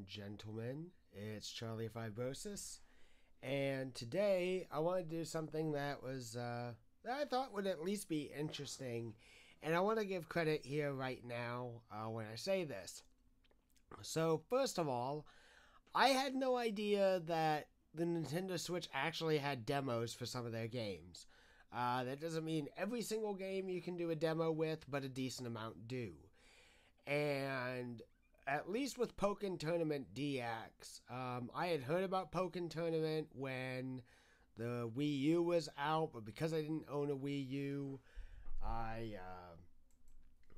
and gentlemen, it's Charlie Fibrosis, and today I want to do something that that I thought would at least be interesting, and I want to give credit here right now when I say this. So first of all, I had no idea that the Nintendo Switch actually had demos for some of their games. That doesn't mean every single game you can do a demo with, but a decent amount do. And at least with Pokken Tournament DX, I had heard about Pokken Tournament when the Wii U was out, but because I didn't own a Wii U, I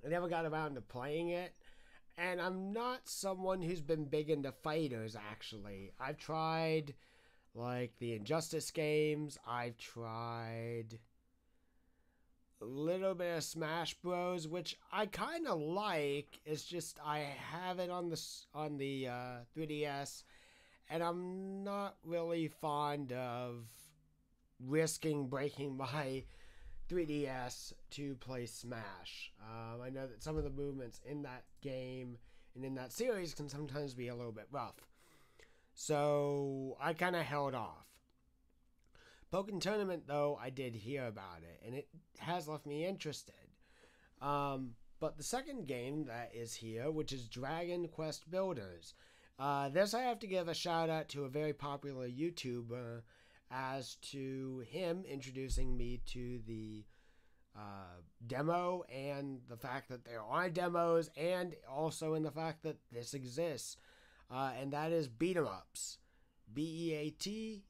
never got around to playing it. And I'm not someone who's been big into fighters, actually. I've tried, like, the Injustice games. I've tried a little bit of Smash Bros, which I kind of like. It's just I have it on the 3DS, and I'm not really fond of risking breaking my 3DS to play Smash. I know that some of the movements in that game and in that series can sometimes be a little bit rough, so I kind of held off. Pokken Tournament, though, I did hear about it, and it has left me interested. But the second game that is here, which is Dragon Quest Builders, this I have to give a shout out to a very popular YouTuber as to him introducing me to the demo and the fact that there are demos, and also in the fact that this exists, and that is Beat 'em Ups. BEATEMUPS.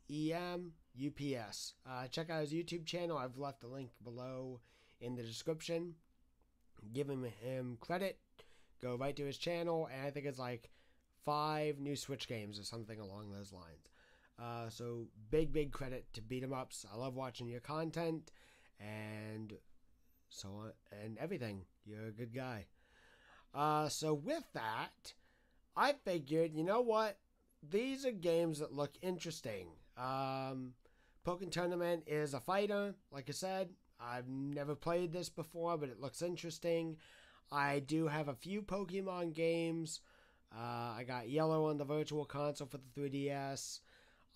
Check out his YouTube channel. I've left a link below in the description. Give him credit. Go right to his channel, and I think it's like 5 new Switch games or something along those lines. So big credit to Beat 'em Ups. I love watching your content and so on and everything. You're a good guy. So with that, I figured, you know what? These are games that look interesting. Pokken Tournament is a fighter, like I said. I've never played this before, but it looks interesting. I do have a few Pokemon games. I got Yellow on the Virtual Console for the 3DS.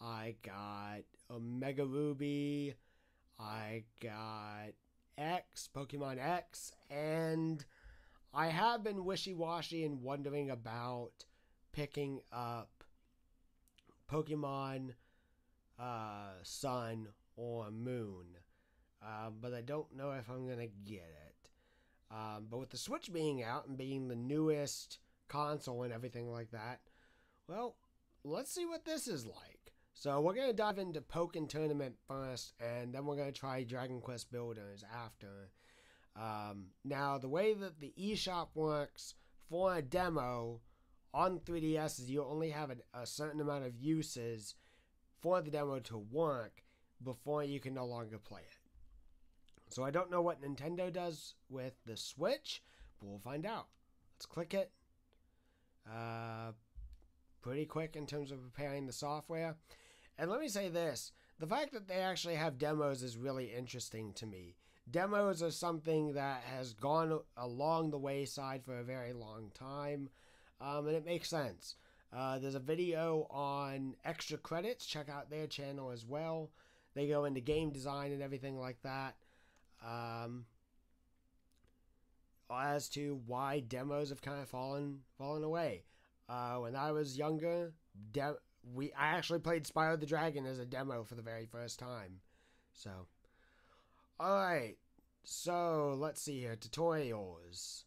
I got Omega Ruby. I got Pokemon X. And I have been wishy-washy and wondering about picking up Pokemon Sun or Moon, but I don't know if I'm gonna get it. But with the Switch being out and being the newest console and everything like that, well, let's see what this is like. So we're gonna dive into Pokken Tournament first, and then we're gonna try Dragon Quest Builders after. Now, the way that the eShop works for a demo on 3DS is you only have a certain amount of uses for the demo to work before you can no longer play it. So I don't know what Nintendo does with the Switch, but we'll find out. Let's click it. Pretty quick in terms of preparing the software. And let me say this. The fact that they actually have demos is really interesting to me. Demos are something that has gone along the wayside for a very long time. And it makes sense. There's a video on Extra Credits. Check out their channel as well. They go into game design and everything like that. As to why demos have kind of fallen away. When I was younger, I actually played Spyro the Dragon as a demo for the very first time. So, alright. So, let's see here. Tutorials.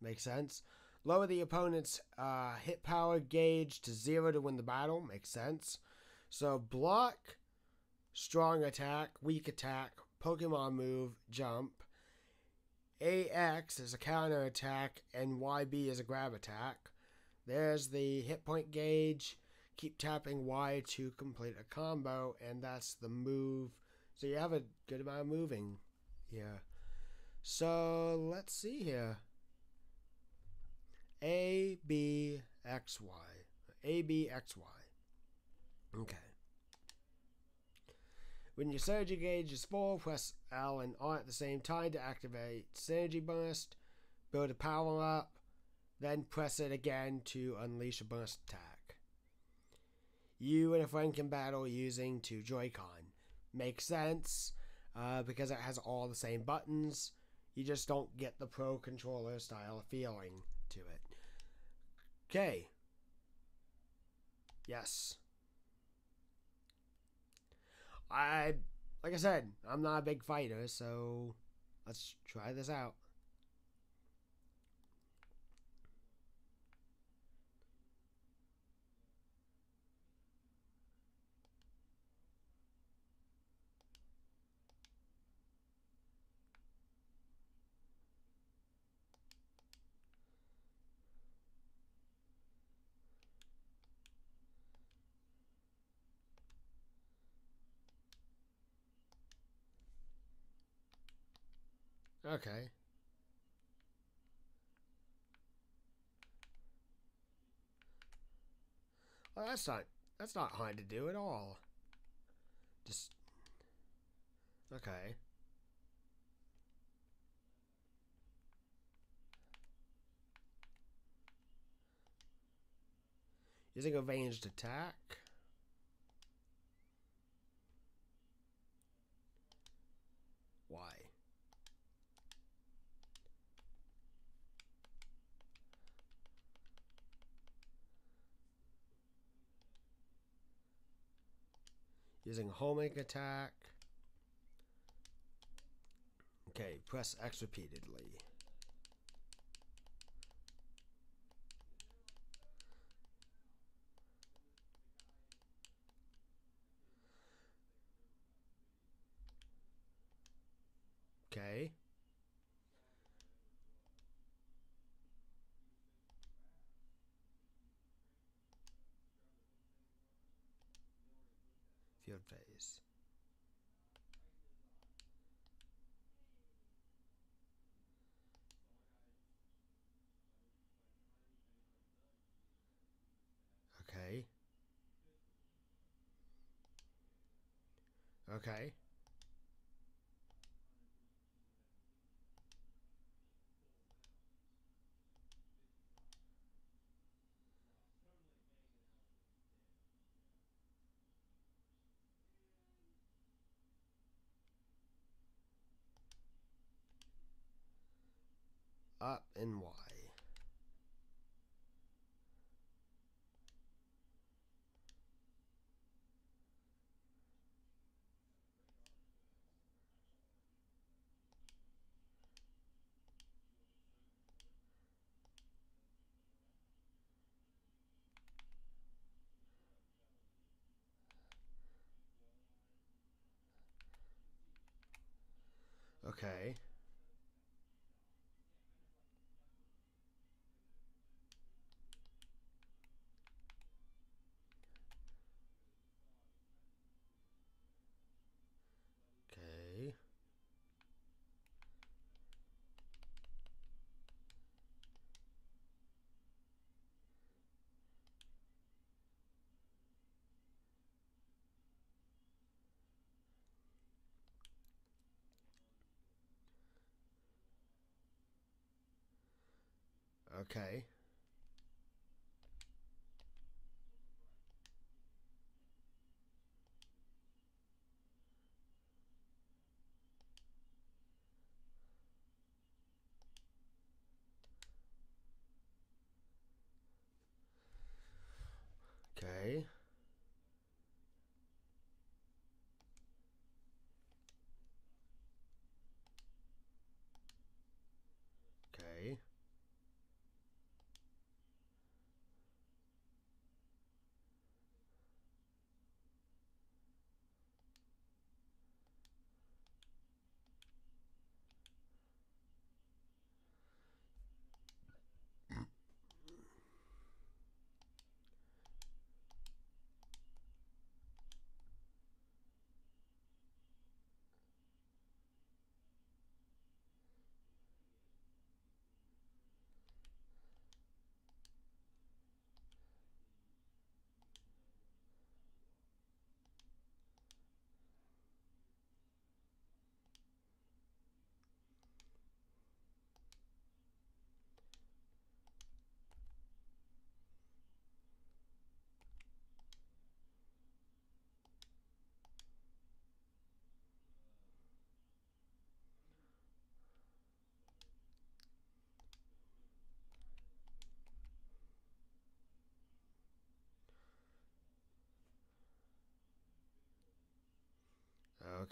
Makes sense. Lower the opponent's hit power gauge to 0 to win the battle. Makes sense. So, block, strong attack, weak attack, Pokemon move, jump. AX is a counter attack, and YB is a grab attack. There's the hit point gauge. Keep tapping Y to complete a combo, and that's the move. So you have a good amount of moving here. So, let's see here. A, B, X, Y. A, B, X, Y. Okay. When your Synergy gauge is full, press L and R at the same time to activate Synergy Burst. Build a power up. Then press it again to unleash a burst attack. you and a friend can battle using two Joy-Con. Makes sense because it has all the same buttons. You just don't get the Pro Controller style feeling to it. Okay. Yes. Like I said, I'm not a big fighter, so let's try this out. Okay. Well, that's not hard to do at all. Just okay. Using a ranged attack. Why? Using homing attack. Okay, press X repeatedly. Okay. Field phase. Okay. Okay. Up and Y. Okay. Okay. Okay. Okay. Okay.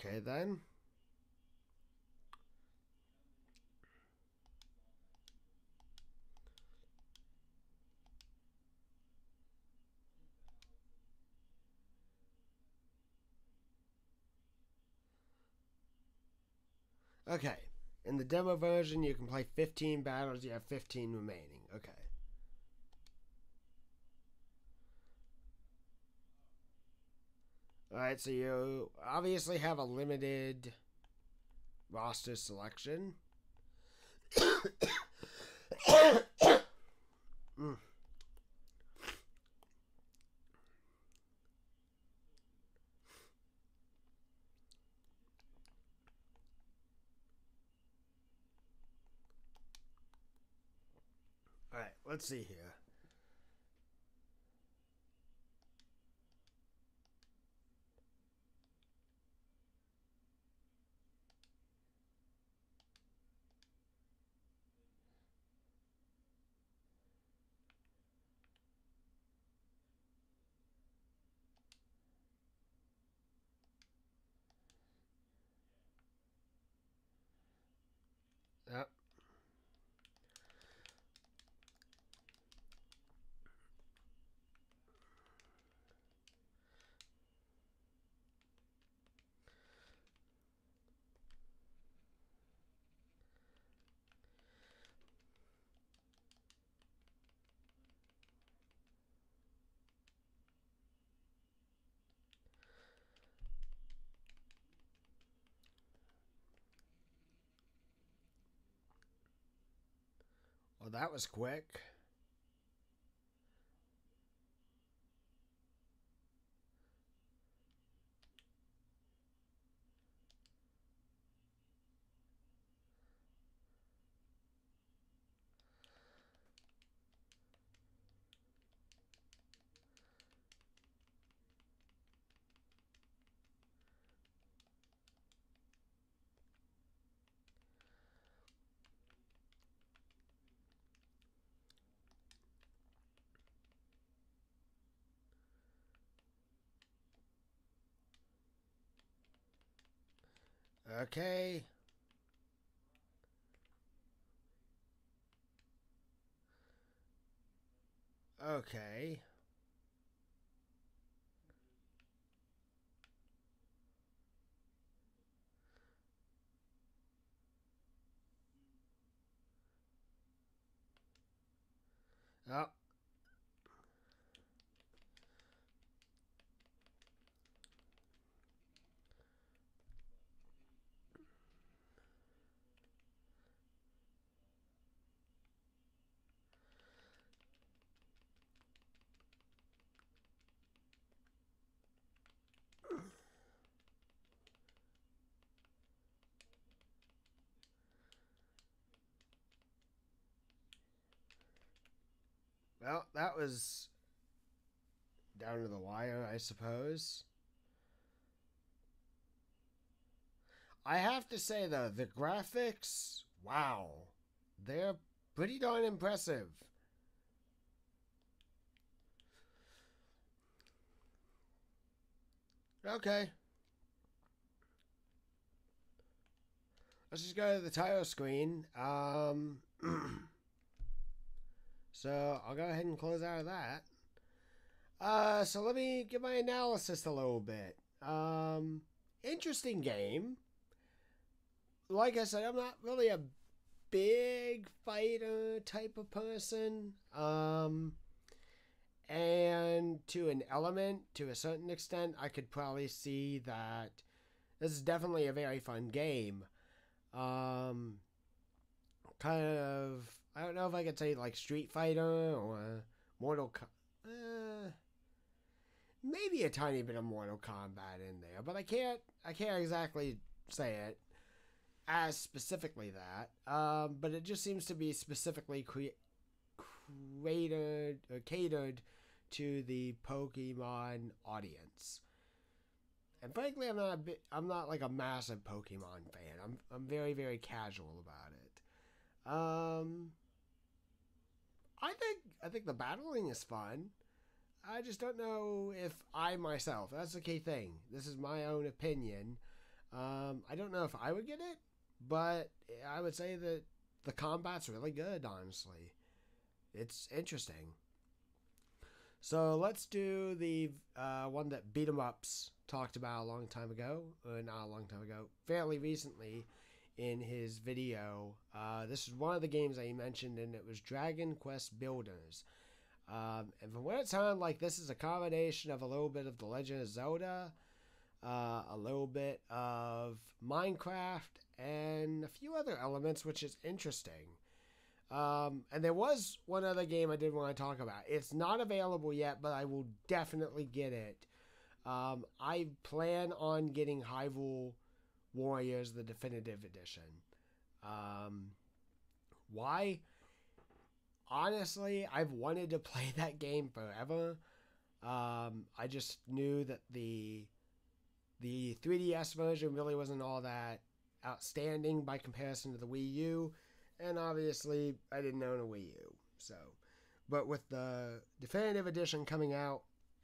Okay, then. Okay. In the demo version, you can play 15 battles. You have 15 remaining. Okay. Alright, so you obviously have a limited roster selection. Mm. Alright, let's see here. Yep. Well, that was quick. Okay. Okay. Oh. Well, that was down to the wire, I suppose. I have to say, though, the graphics, wow. They're pretty darn impressive. Okay. Let's just go to the title screen. So I'll go ahead and close out of that. So let me give my analysis a little bit. Interesting game. Like I said, I'm not really a big fighter type of person. And to an element, to a certain extent, I could probably see that this is definitely a very fun game. Kind of, I don't know if I could say like Street Fighter or Mortal Kombat. Maybe a tiny bit of Mortal Kombat in there, but I can't exactly say it as specifically that. But it just seems to be specifically catered to the Pokemon audience. And frankly, I'm not like a massive Pokemon fan. I'm very, very casual about it. I think the battling is fun. I just don't know if I myself, that's the key thing. This is my own opinion. I don't know if I would get it, but I would say that the combat's really good, honestly. It's interesting. So let's do the one that Beat 'em Ups talked about a long time ago, or not a long time ago, fairly recently in his video. This is one of the games that he mentioned, and it was Dragon Quest Builders. And from what it sounded like, this is a combination of a little bit of The Legend of Zelda, a little bit of Minecraft, and a few other elements, which is interesting. And there was one other game I did want to talk about. It's not available yet, but I will definitely get it. I plan on getting Hyrule Warriors, the definitive edition. Why? Honestly, I've wanted to play that game forever. I just knew that the 3DS version really wasn't all that outstanding by comparison to the Wii U. And obviously, I didn't own a Wii U. So, but with the definitive edition coming out,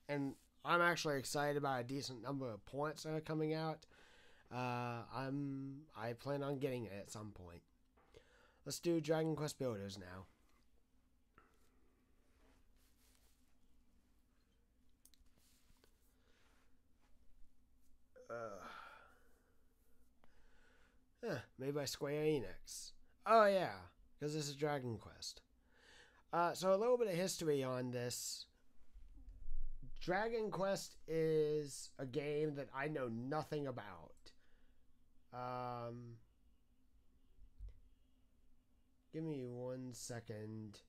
and I'm actually excited about a decent number of points that are coming out, I plan on getting it at some point. Let's do Dragon Quest Builders now. Made by Square Enix. Oh yeah, because this is Dragon Quest. So a little bit of history on this. Dragon Quest is a game that I know nothing about. Give me 1 second.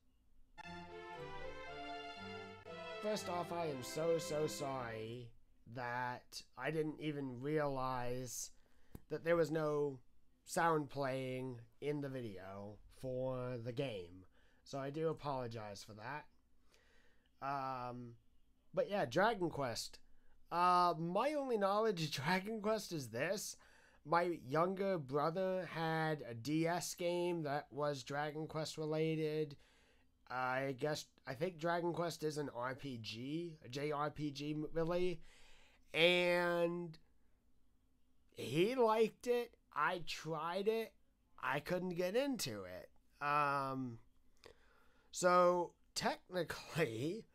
First off, I am so sorry that I didn't even realize that there was no sound playing in the video for the game. So I do apologize for that. But yeah, Dragon Quest. My only knowledge of Dragon Quest is this. My younger brother had a DS game that was Dragon Quest related. I think Dragon Quest is an RPG, a JRPG really. And he liked it. I tried it. I couldn't get into it. So technically,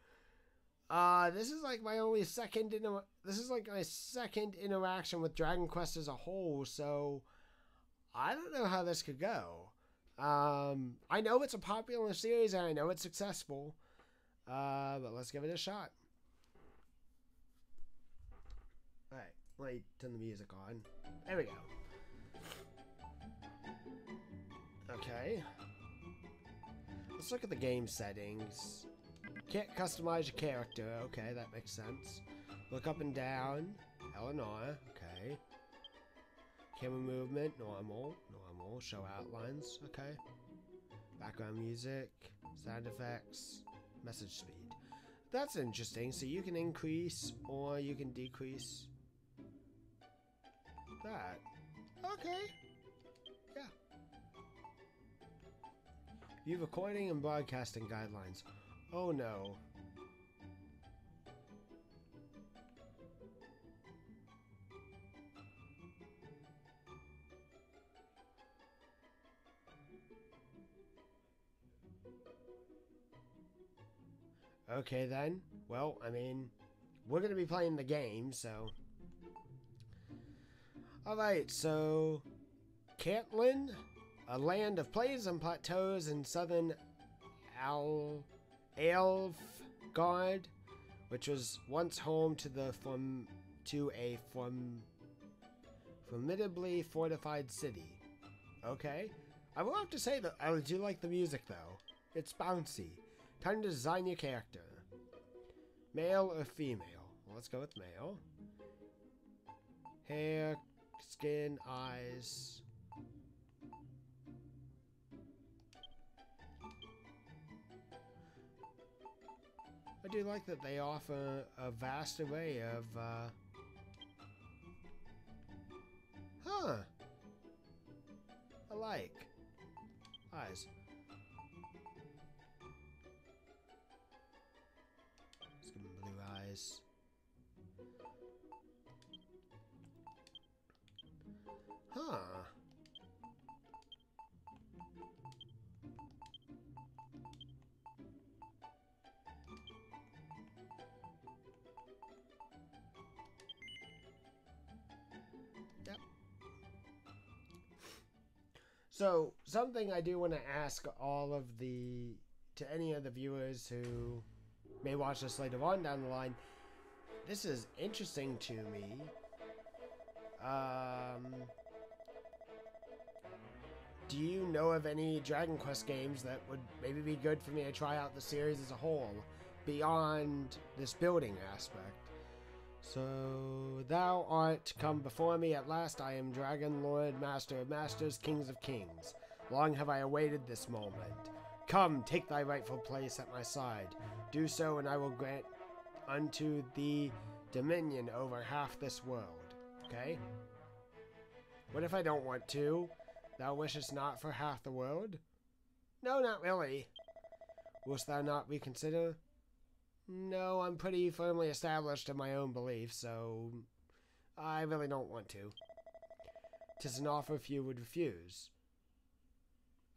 this is like my only second interaction with Dragon Quest as a whole. So I don't know how this could go. I know it's a popular series and I know it's successful. But let's give it a shot. Alright, let me turn the music on. There we go. Okay. Let's look at the game settings. Can't customize your character. Okay, that makes sense. Look up and down. L and R. Okay. Camera movement. Normal. Normal. Show outlines. Okay. Background music. Sound effects. Message speed. That's interesting. So you can increase or you can decrease that. Okay. Yeah. View recording and broadcasting guidelines. Oh no. Okay then. Well, I mean, we're going to be playing the game, so. Alright, so. Cantlin, a land of plains and plateaus in southern Alfgard, which was once home to a formidably fortified city. Okay. I will have to say that I do like the music though. It's bouncy. Time to design your character. Male or female? Well, let's go with male. Hair, skin, eyes. I do like that they offer a vast array of, Huh. I like. Eyes. Let's give them blue eyes. So, something I do want to ask to any of the viewers who may watch this later on down the line. This is interesting to me. Do you know of any Dragon Quest games that would maybe be good for me to try out the series as a whole, beyond this building aspect? So, thou art come before me at last. I am Dragon Lord, Master of Masters, Kings of Kings. Long have I awaited this moment. Come, take thy rightful place at my side. Do so, and I will grant unto thee dominion over half this world. Okay? What if I don't want to? Thou wishest not for half the world? No, not really. Wilt thou not reconsider? No, I'm pretty firmly established in my own beliefs, so I really don't want to. 'Tis an offer few would refuse.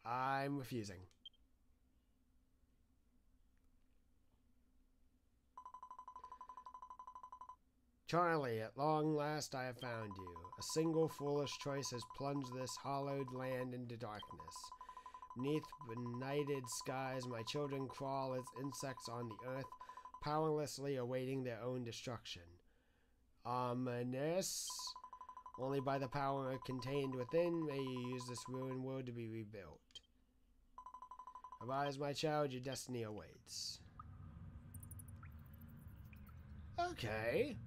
I'm refusing. Charlie, at long last I have found you. A single foolish choice has plunged this hallowed land into darkness. Beneath benighted skies, my children crawl as insects on the earth, powerlessly awaiting their own destruction. Ominous. Only by the power contained within may you use this ruined world to be rebuilt. Arise, my child, your destiny awaits. Okay.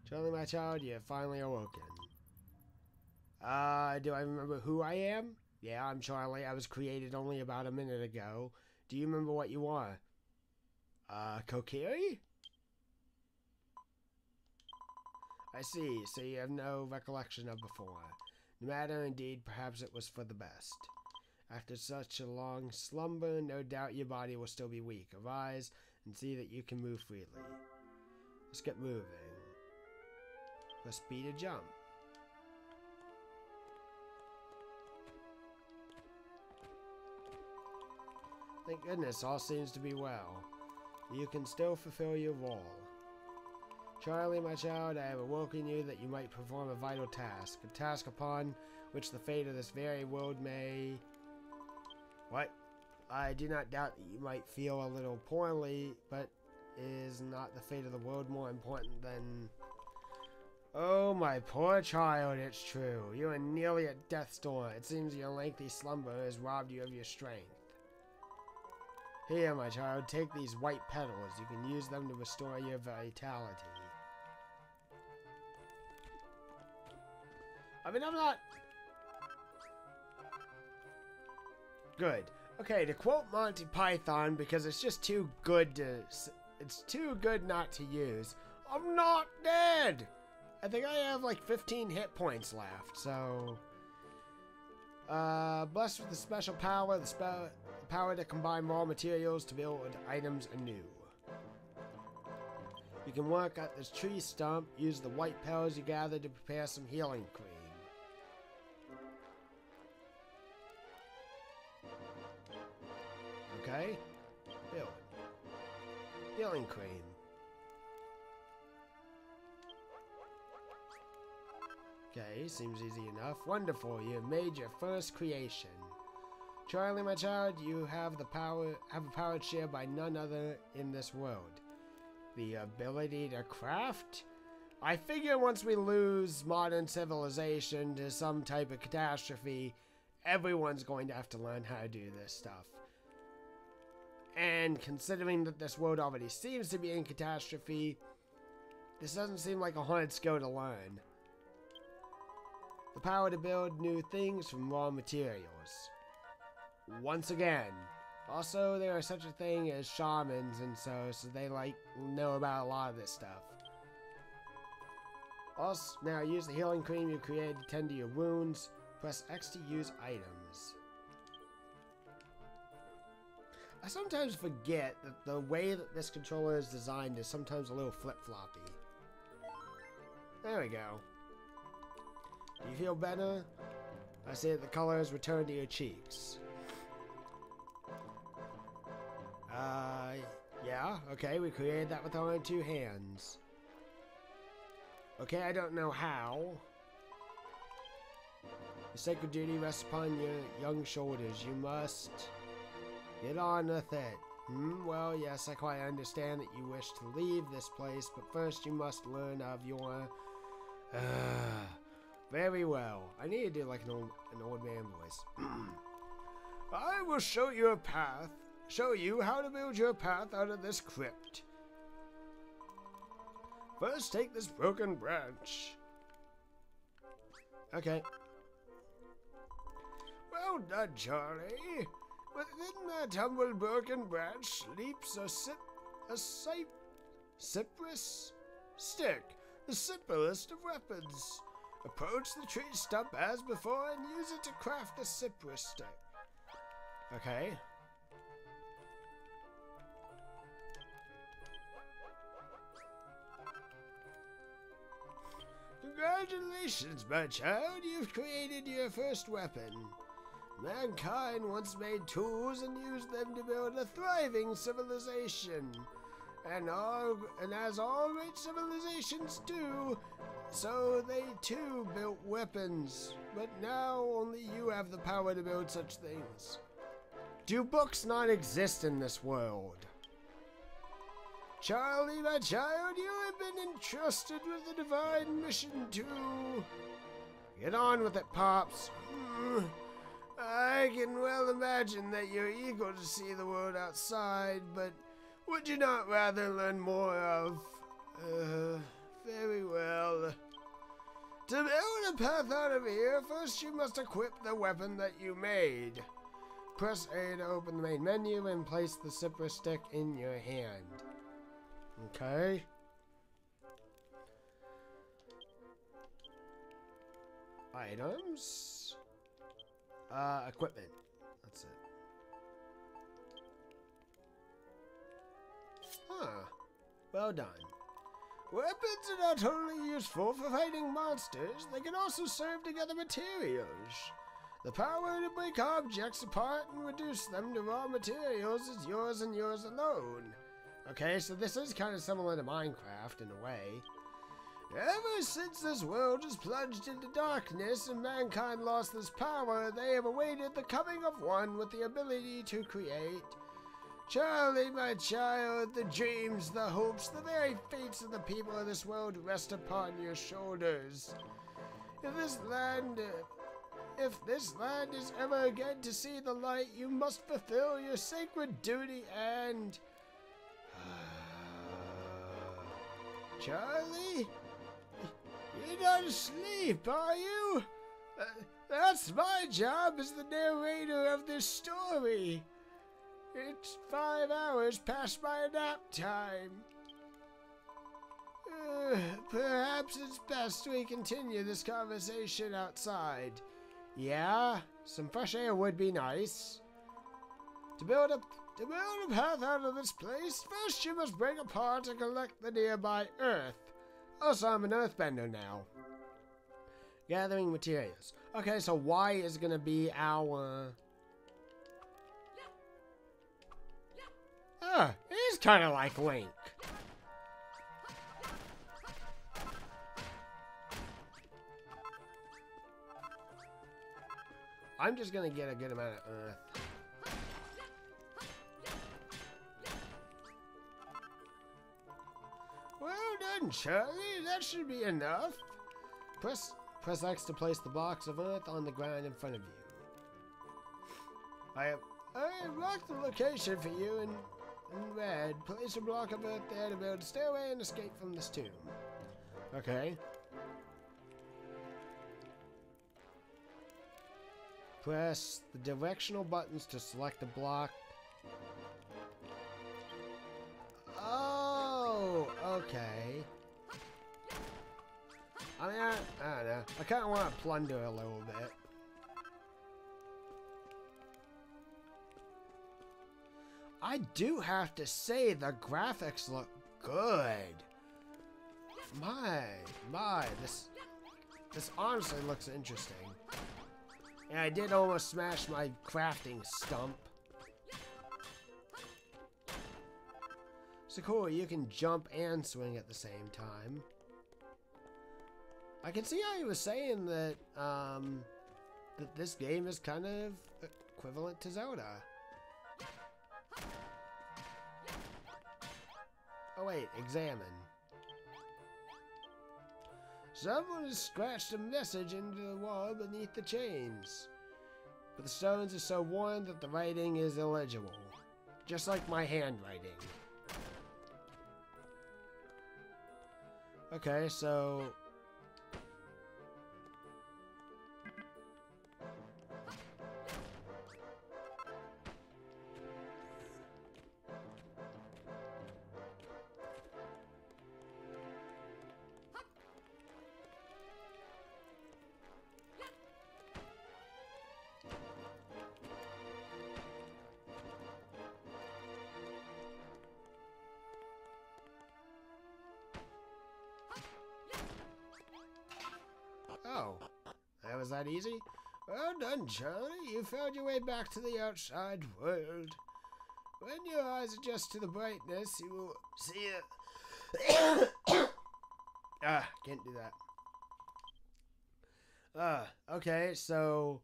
Charlie, my child, you have finally awoken. Do I remember who I am? Yeah, I'm Charlie. I was created only about a minute ago. Do you remember what you are? Kokiri? I see, so you have no recollection of before. No matter, indeed, perhaps it was for the best. After such a long slumber, no doubt your body will still be weak. Arise and see that you can move freely. Let's get moving. Press speed to jump. Thank goodness, all seems to be well. You can still fulfill your role. Charlie, my child, I have awoken you that you might perform a vital task. A task upon which the fate of this very world may... What? I do not doubt that you might feel a little poorly, but is not the fate of the world more important than... Oh, my poor child, it's true. You are nearly at death's door. It seems your lengthy slumber has robbed you of your strength. Here, my child, take these white petals. You can use them to restore your vitality. I mean, I'm not... Good. Okay, to quote Monty Python, because it's just too good to... It's too good not to use. I'm not dead! I think I have like 15 hit points left, so... blessed with the special power, the power to combine raw materials to build items anew. You can work at this tree stump, use the white petals you gather to prepare some healing cream. Okay, build. Healing cream. Okay, seems easy enough. Wonderful, you have made your first creation. Charlie, my child, you have a power shared by none other in this world. The ability to craft? I figure once we lose modern civilization to some type of catastrophe, everyone's going to have to learn how to do this stuff. And considering that this world already seems to be in catastrophe, this doesn't seem like a hard skill to learn. The power to build new things from raw materials. Once again. Also, there is such a thing as shamans and so they know about a lot of this stuff. Also, now use the healing cream you created to tend to your wounds. Press X to use items. I sometimes forget that the way that this controller is designed is sometimes a little flip-floppy. There we go. Do you feel better? I see that the color has returned to your cheeks. Yeah, okay, we created that with our own two hands. Okay, I don't know how. The sacred duty rests upon your young shoulders. You must get on with it. Well, yes, I quite understand that you wish to leave this place, but first you must learn of your... very well. I need to do like an old man voice. I will show you a path. Show you how to build your path out of this crypt. First, take this broken branch. Okay. Well done, Charlie. Within that tumbled broken branch sleeps a cypress stick, the simplest of weapons. Approach the tree stump as before and use it to craft the cypress stick. Okay. Congratulations, my child. You've created your first weapon. Mankind once made tools and used them to build a thriving civilization. And as all great civilizations do, so they too built weapons. But now only you have the power to build such things. Do books not exist in this world? Charlie, my child, you have been entrusted with a divine mission to... Get on with it, Pops. I can well imagine that you're eager to see the world outside, but would you not rather learn more of... very well. To build a path out of here, first you must equip the weapon that you made. Press A to open the main menu and place the cypress stick in your hand. Okay. Items. Equipment. That's it. Huh. Well done. Weapons are not only useful for fighting monsters, they can also serve to gather materials. The power to break objects apart and reduce them to raw materials is yours and yours alone. Okay, so this is kind of similar to Minecraft in a way. Ever since this world has plunged into darkness and mankind lost this power, they have awaited the coming of one with the ability to create. Charlie, my child, the dreams, the hopes, the very fates of the people of this world rest upon your shoulders. If this land is ever again to see the light, you must fulfill your sacred duty and... Charlie? You're not asleep, are you? That's my job as the narrator of this story. It's 5 hours past my nap time. Perhaps it's best we continue this conversation outside. Yeah, some fresh air would be nice. To build a path out of this place, first you must break apart and collect the nearby earth. Also, I'm an earthbender now. Gathering materials. Okay, so Y is going to be our... it is kind of like Link. I'm just going to get a good amount of earth. Well done, Charlie. That should be enough. Press X to place the blocks of earth on the ground in front of you. I have marked the location for you in red. Place a block of earth there to build a stairway and escape from this tomb. Okay. Press the directional buttons to select a block. Oh, okay. I mean, I don't know. I kind of want to plunder a little bit. I do have to say the graphics look good. This honestly looks interesting. And I did almost smash my crafting stump. So cool, you can jump and swing at the same time. I can see how he was saying that, that this game is kind of equivalent to Zelda. Oh wait, examine. Someone has scratched a message into the wall beneath the chains. But the stones are so worn that the writing is illegible. Just like my handwriting. Okay, so... Oh, that was that easy? Well done, Charlie. You found your way back to the outside world. When your eyes adjust to the brightness, you will see it. Can't do that. Okay, so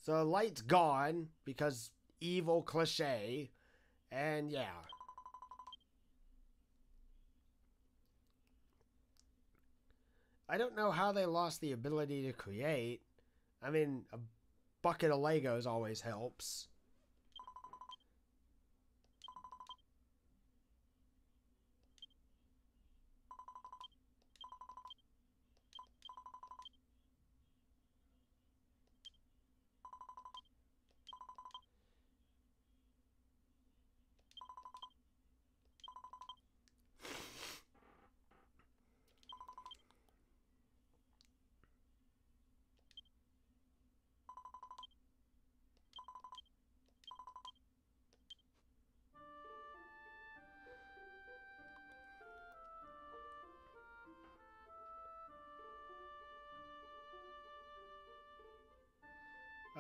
light's gone because evil cliche, and yeah. I don't know how they lost the ability to create. I mean, a bucket of Legos always helps.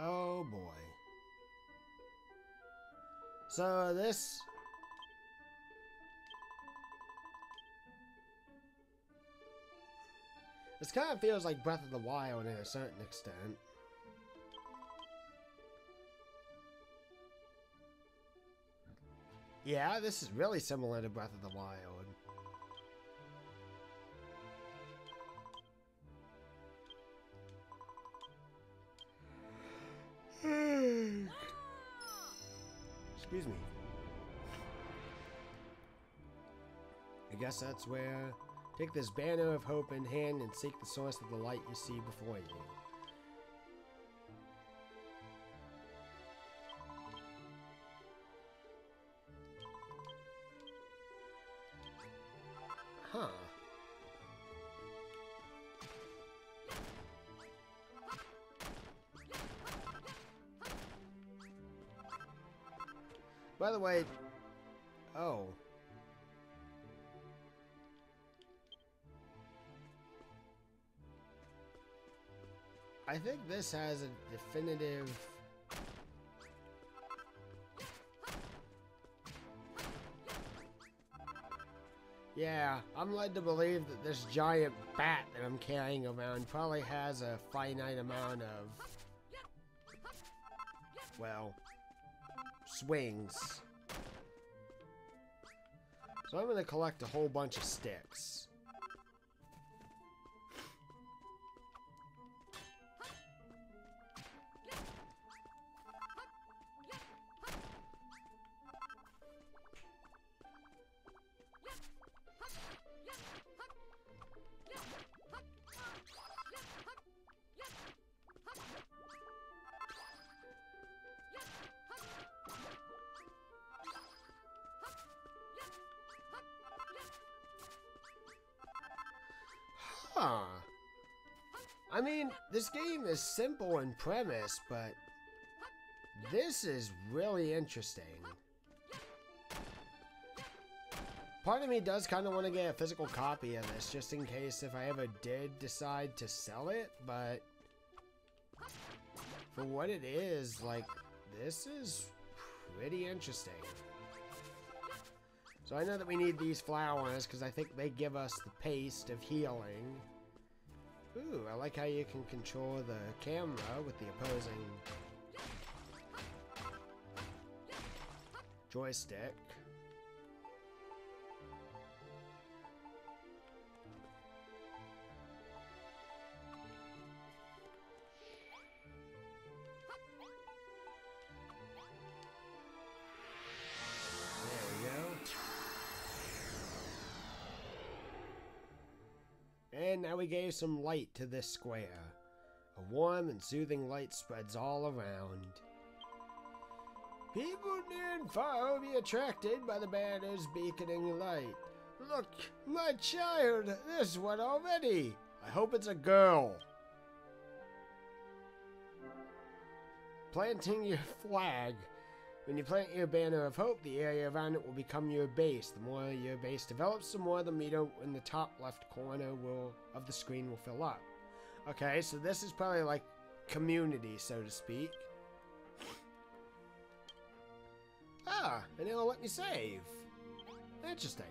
Oh boy. So this kind of feels like Breath of the Wild in a certain extent. Yeah, this is really similar to Breath of the Wild. Excuse me. I guess that's where... Take this banner of hope in hand and seek the source of the light you see before you. Huh. By the way... Oh. I think this has a definitive... Yeah, I'm led to believe that this giant bat that I'm carrying around probably has a finite amount of... well... swings. So I'm gonna collect a whole bunch of sticks. Huh. I mean, this game is simple in premise, but this is really interesting. Part of me does kind of want to get a physical copy of this, just in case if I ever did decide to sell it, but for what it is, like, this is pretty interesting. So I know that we need these flowers, because I think they give us the paste of healing. Ooh, I like how you can control the camera with the opposing joystick. And now we gave some light to this square. A warm and soothing light spreads all around. People near and far will be attracted by the banner's beaconing light. Look, my child, there's one already. I hope it's a girl. Planting your flag. When you plant your banner of hope, the area around it will become your base. The more your base develops, the more the meter in the top left corner of the screen will fill up. Okay, so this is probably like community, so to speak. Ah, and it'll let me save. Interesting.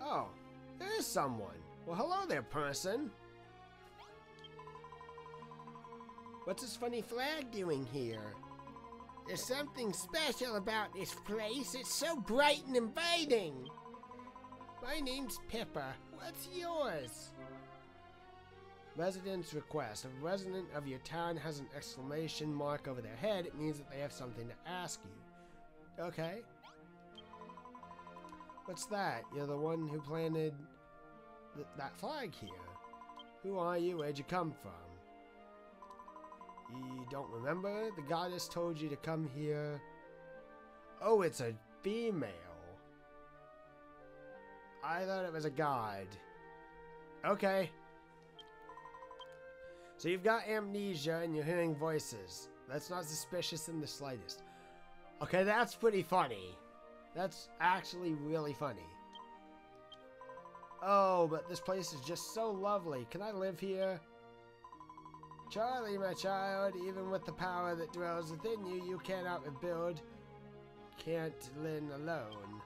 Oh, there is someone. Well, hello there, person. What's this funny flag doing here? There's something special about this place. It's so bright and inviting. My name's Pippa. What's yours? Resident's request. If a resident of your town has an exclamation mark over their head, it means that they have something to ask you. Okay. What's that? You're the one who planted that flag here. Who are you? Where'd you come from? You don't remember? The goddess told you to come here. Oh, it's a female. I thought it was a god. Okay. So you've got amnesia and you're hearing voices. That's not suspicious in the slightest. Okay, that's pretty funny. That's actually really funny. Oh, but this place is just so lovely. Can I live here? Charlie, my child, even with the power that dwells within you, you cannot rebuild. Can't live alone.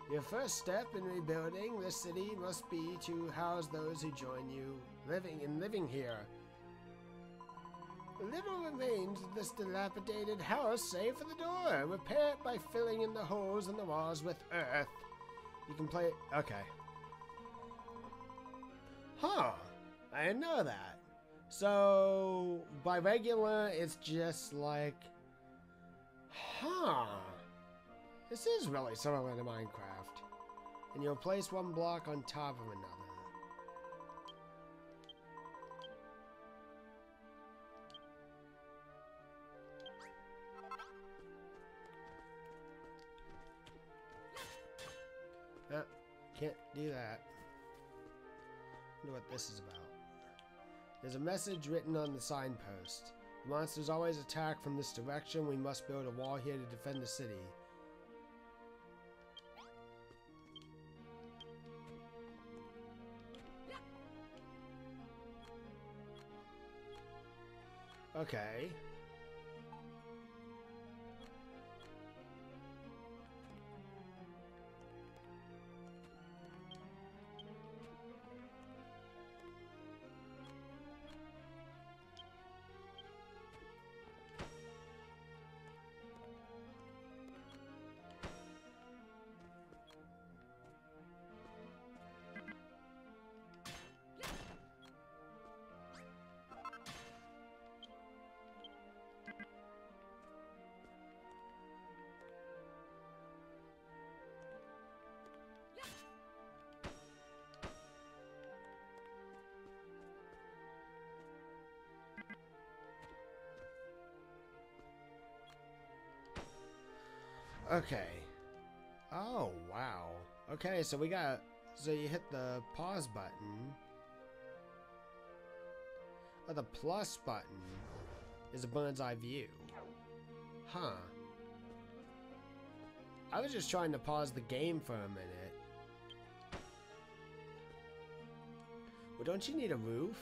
Your first step in rebuilding this city must be to house those who join you, living here. Little remains of this dilapidated house, save for the door. Repair it by filling in the holes in the walls with earth. You can play it. Okay. Huh. I didn't know that. So, by regular, it's just like, huh. This is really similar to Minecraft. And you'll place one block on top of another. Oh, can't do that. Wonder what this is about. There's a message written on the signpost. The monsters always attack from this direction. We must build a wall here to defend the city. Okay. Okay. Oh, wow. Okay, so so you hit the pause button. Oh, the plus button is a bird's eye view. Huh. I was just trying to pause the game for a minute. Well, don't you need a roof?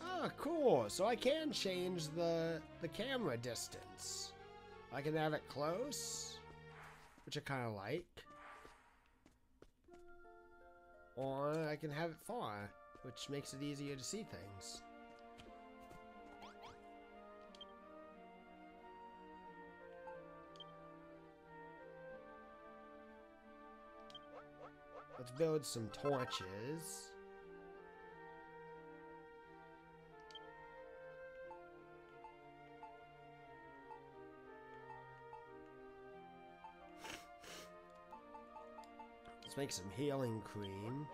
Oh, cool. So I can change the camera distance. I can have it close, which I kind of like. or I can have it far, which makes it easier to see things. Let's build some torches. Let's make some healing cream.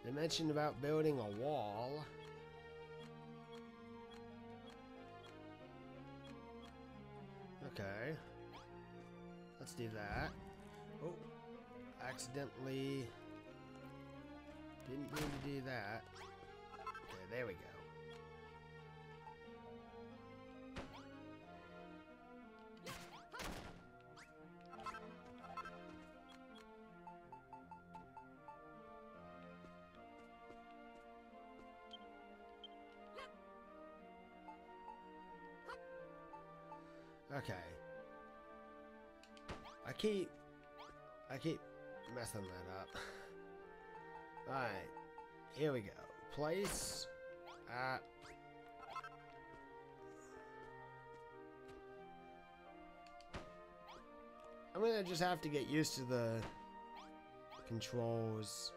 They mentioned about building a wall. Okay. Let's do that. Oh, accidentally didn't mean to do that. Okay, there we go. Okay. I keep messing that up. Alright. Here we go. Place. I'm gonna just have to get used to the controls.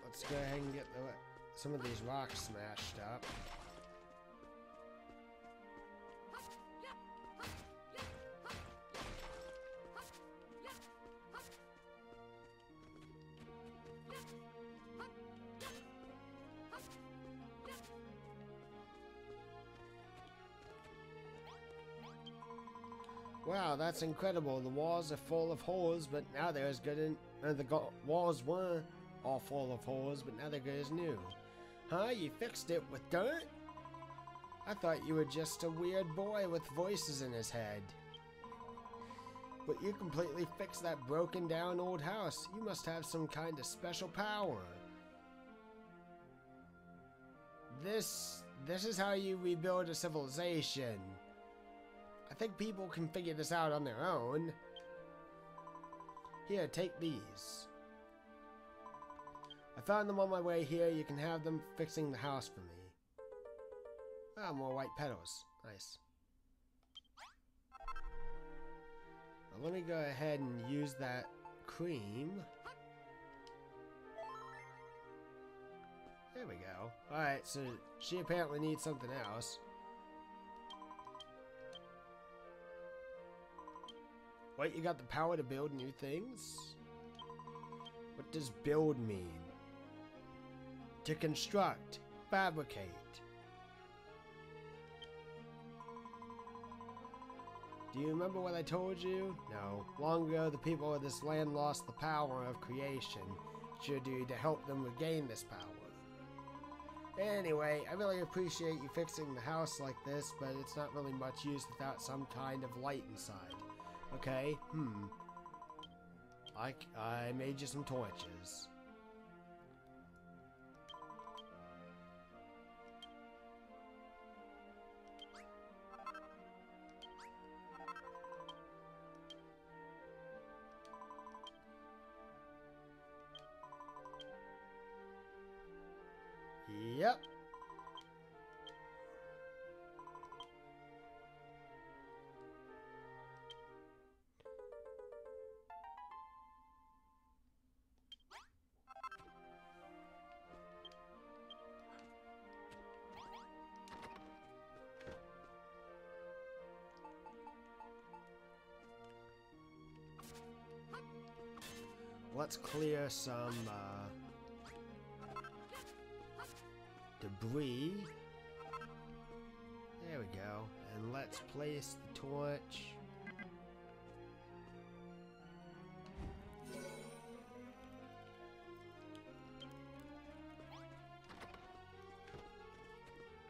Let's go ahead and get some of these rocks smashed up. Wow, that's incredible. The walls are full of holes, but now they're as good in... walls were all full of holes, but now they're good as new. Huh? You fixed it with dirt? I thought you were just a weird boy with voices in his head. But you completely fixed that broken down old house. You must have some kind of special power. This is how you rebuild a civilization. I think people can figure this out on their own. Here, take these. I found them on my way here. You can have them fixing the house for me. Ah, more white petals. Nice. Now, let me go ahead and use that cream. There we go. Alright, so she apparently needs something else. What, you got the power to build new things? What does build mean? To construct, fabricate. Do you remember what I told you? No. Long ago, the people of this land lost the power of creation. What should do to help them regain this power? Anyway, I really appreciate you fixing the house like this, but it's not really much use without some kind of light inside. Okay, I made you some torches. Yep. let's clear some debris. There we go. And let's place the torch.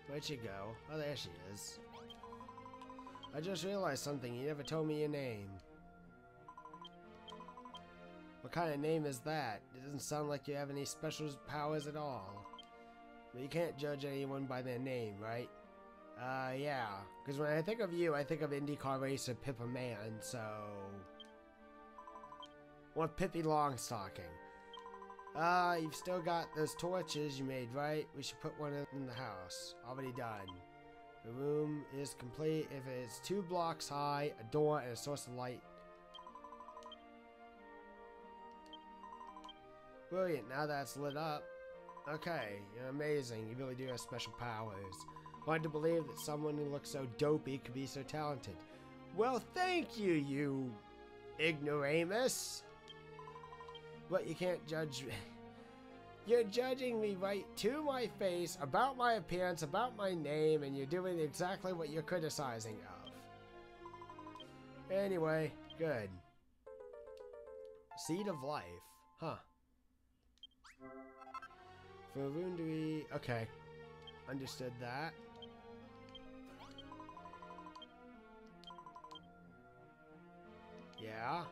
Where'd she go? Oh, there she is. I just realized something. You never told me your name. What kind of name is that? It doesn't sound like you have any special powers at all. But you can't judge anyone by their name, right? Yeah. Because when I think of you, I think of IndyCar racer Pippa Man, so... Or Pippi Longstocking. You've still got those torches you made, right? We should put one in the house. Already done. The room is complete if it's 2 blocks high, a door, and a source of light. Brilliant, now that's lit up. Okay, you're amazing. You really do have special powers. Hard to believe that someone who looks so dopey could be so talented. Well, thank you, you ignoramus. But you can't judge me. You're judging me right to my face about my appearance, about my name, and you're doing exactly what you're criticizing of. Anyway, good. Seed of life. Huh. For Rundry. Okay. Understood that. Yeah.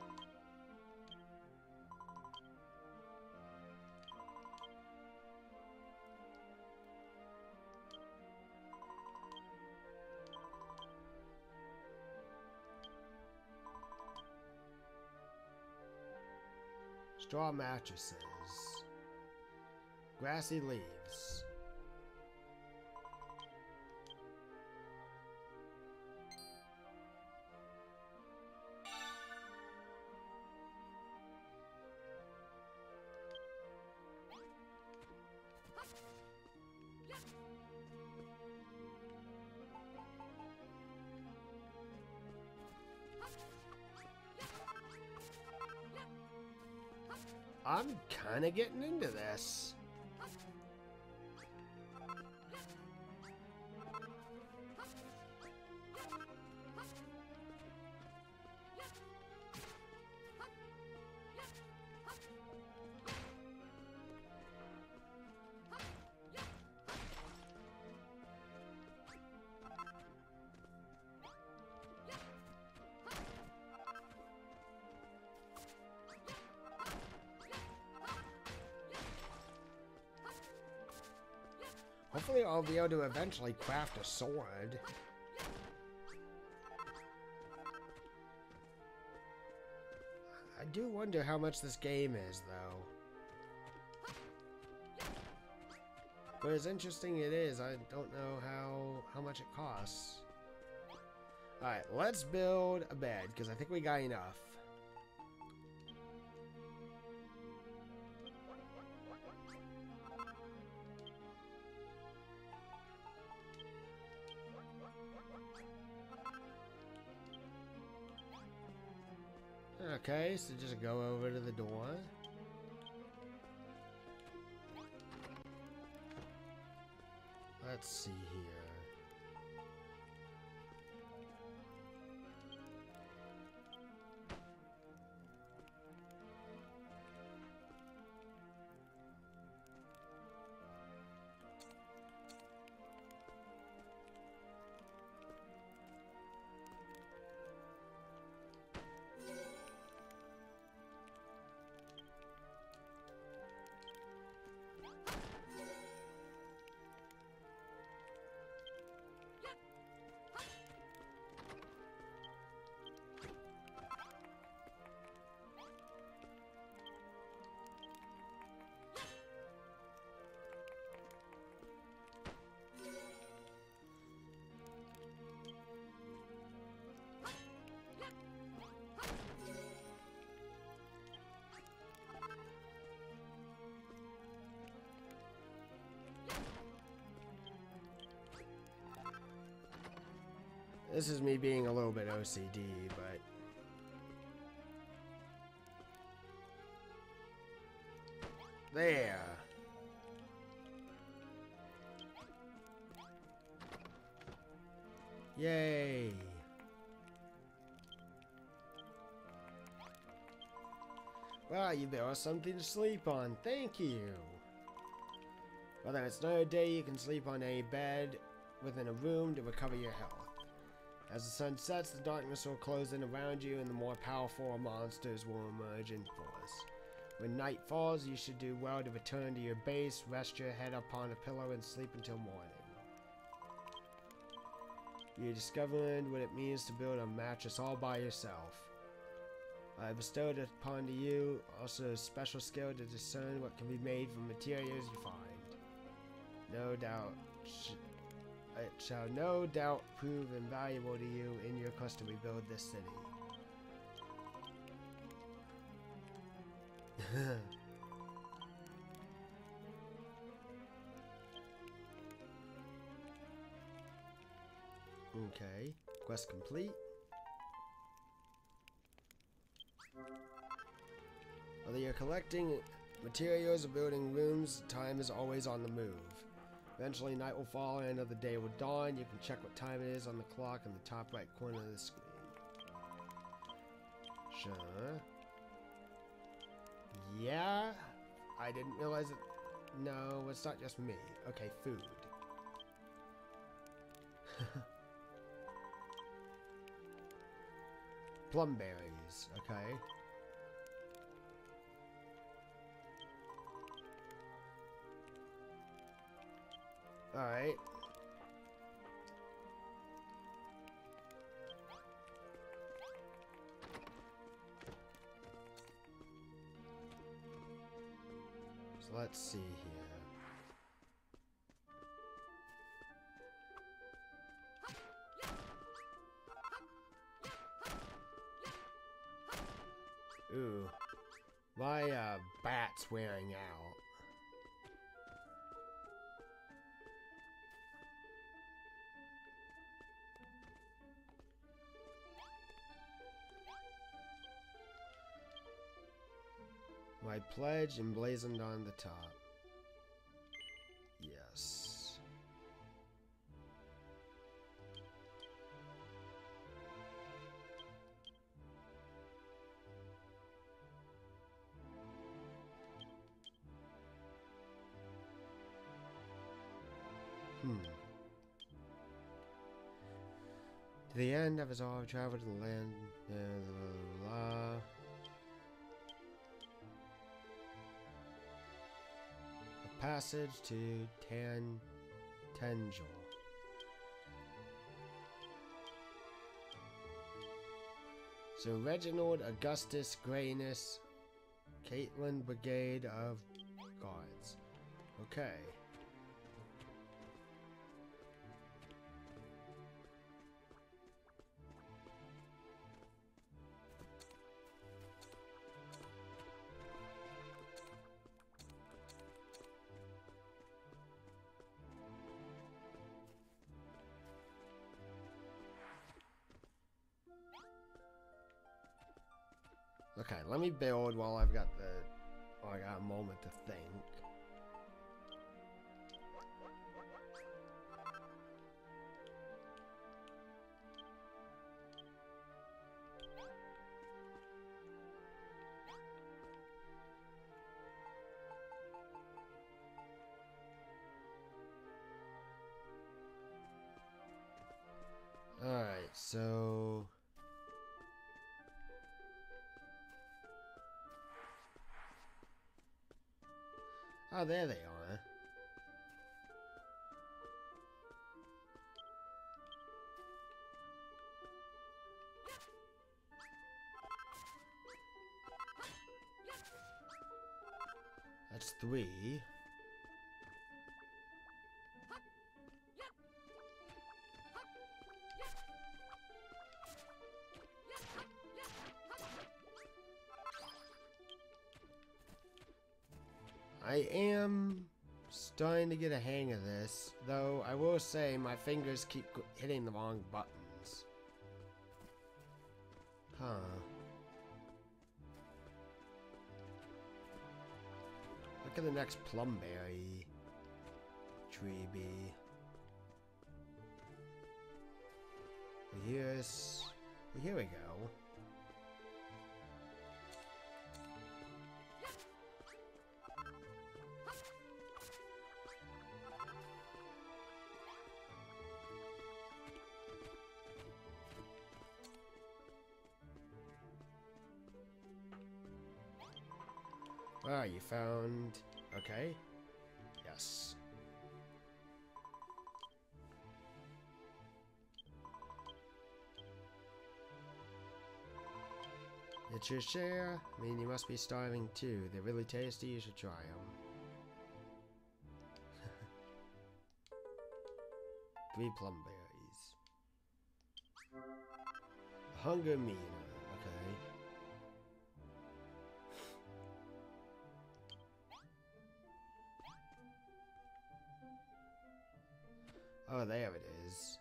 Straw mattresses. Grassy leaves. I'm kind of getting into this. Hopefully I'll be able to eventually craft a sword. I do wonder how much this game is, though. But as interesting it is, I don't know how much it costs. Alright, let's build a bed, because I think we got enough. Okay, so just go over to the door. Let's see here. This is me being a little bit OCD, but... There. Yay. Well, you there was something to sleep on. Thank you. Whether it's night or day, you can sleep on any bed within a room to recover your health. As the sun sets, the darkness will close in around you and the more powerful monsters will emerge in force. When night falls, you should do well to return to your base, rest your head upon a pillow, and sleep until morning. You discovered what it means to build a mattress all by yourself. I bestowed upon you also a special skill to discern what can be made from materials you find. No doubt, it shall no doubt prove invaluable to you in your quest to rebuild this city. Okay, quest complete. Whether you're collecting materials or building rooms, time is always on the move. Eventually night will fall and another day will dawn. You can check what time it is on the clock in the top right corner of the screen. Sure. Yeah? I didn't realize it. No, it's not just me. Okay, food. Plum berries. Okay. Alright. So let's see here. Ooh. My bat's wearing out. My pledge emblazoned on the top. Yes. To the end of his all, traveled to the land. Passage to Tangel. So Reginald Augustus Grayness, Caitlin Brigade of Guards. Okay. Okay, let me build while I've got I got a moment to think. Alright, so oh, there they are. That's 3. I am starting to get a hang of this, though I will say my fingers keep hitting the wrong buttons. Huh. Look at the next plumberry tree bee. Here we go. Ah, you found... Okay. Yes. It's your share? I mean, you must be starving too. They're really tasty, you should try them. 3 plumberries. Hunger meter, okay. Oh, there it is.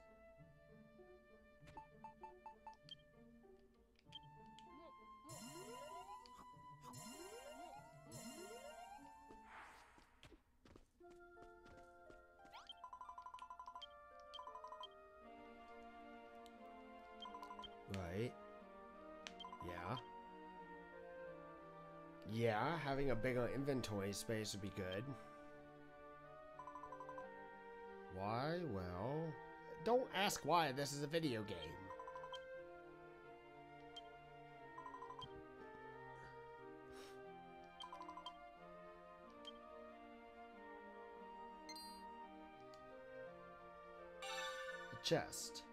Right. Yeah. Yeah, having a bigger inventory space would be good. Why? Well, don't ask why. This is a video game. A chest.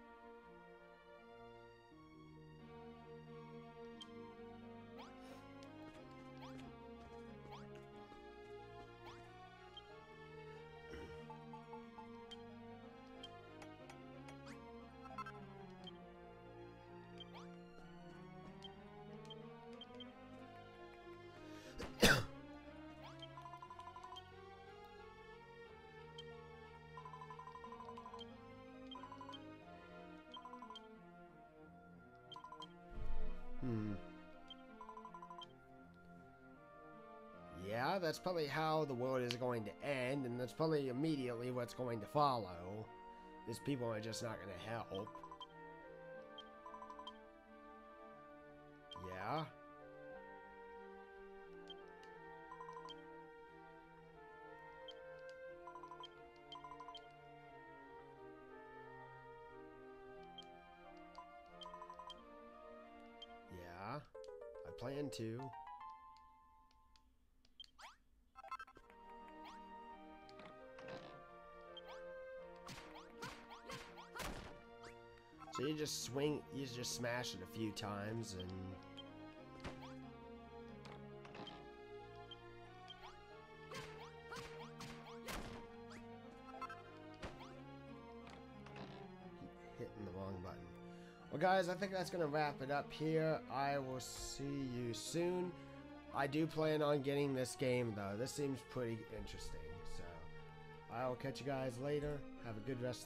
Yeah, that's probably how the world is going to end, and that's probably immediately what's going to follow. These people are just not going to help. Yeah. Yeah. I plan to. So you just swing, you just smash it a few times and... Hitting the wrong button. Well guys, I think that's going to wrap it up here. I will see you soon. I do plan on getting this game though. This seems pretty interesting. So I will catch you guys later. Have a good rest of the